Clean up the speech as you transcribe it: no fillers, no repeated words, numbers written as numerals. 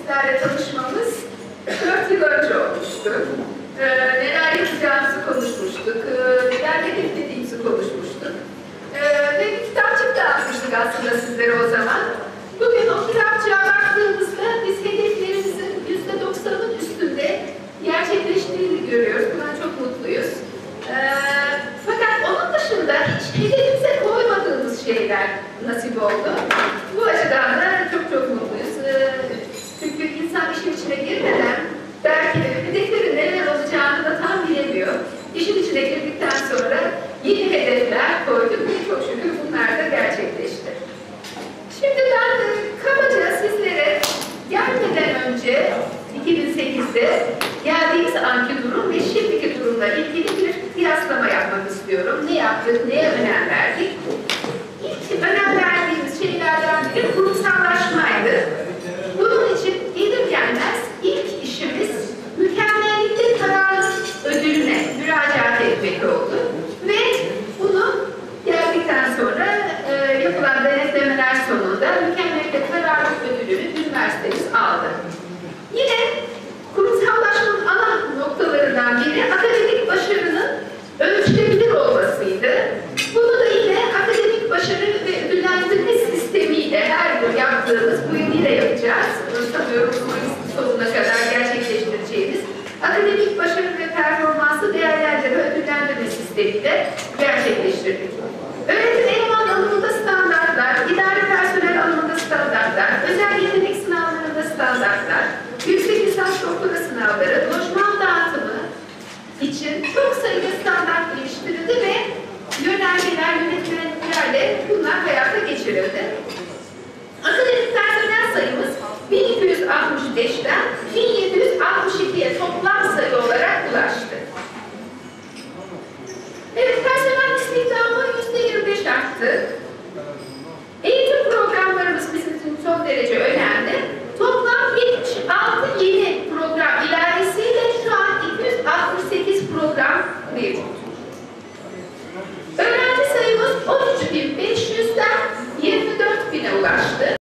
sizlerle tanışmamız 4 yıl önce olmuştu. Neler yapacağımızı konuşmuştuk, neler hedeflediğimizi konuşmuştuk. Ve bir kitapçık dağıtmıştık aslında sizlere o zaman. Bugün o kitapçığa baktığımızda biz hedeflerimizin %90'ın üstünde gerçekleştiğini görüyoruz. Bundan çok mutluyuz. Fakat onun dışında hiç hedefimize koymadığımız şeyler nasip oldu. Bu açıdan da çok mutluyuz. Çünkü insan işin içine girmeden belki hedeflerin neler olacağını da tam bilemiyor. İşin içine girdikten sonra yeni hedefler koyduk ve çok şükür bunlar da gerçekleşti. Şimdi ben kabaca sizlere gelmeden önce 2008'de geldiğimiz anki durum ve şimdiki durumla ilgili bir kıyaslama yapmak istiyorum. Ne yaptık, neye önem verdik? İlk önem verdiğimiz şeylerden biri kurumsallaşmaydı. Bunun için gelir gelmez ilk işimiz mükemmellikte kararlılık ödülüne müracaat etmek oldu. Ve bunu geldikten sonra yapılan denetlemeler sonunda mükemmellikte kararlılık ödülünü üniversitemiz aldı. Yine kurumsallaşmanın ana noktalarından biri akademik başarının ölçülebilir olmasıydı. Bunu da yine akademik başarı ve ödüllendirme sistemiyle her yıl yaptığımız, bu yıl yine yapacağız. Sanıyorum sonuna kadar gerçekleştireceğimiz akademik başarı ve performansı değerlendirme ödüllendirme sistemiyle gerçekleştirdik. Öğretim eleman alımında standartlar, idari personel alımında standartlar, özel yetenek sınavlarında standartlar, yüksek lisans doktora sınavları, lojman dağıtımı için çok sayıda standart geliştirildi ve yönergeler, yönetmenlerle bunlar hayata geçirildi. Akademik personel sayımız 1265'ten 1762'ye toplam sayı olarak ulaştı. Evet, personel istihdamı %25 arttı. Eğitim programlarımız bizim için son derece önemli. Toplam 76 yeni program ilavesiyle şu an 268 program mevcut.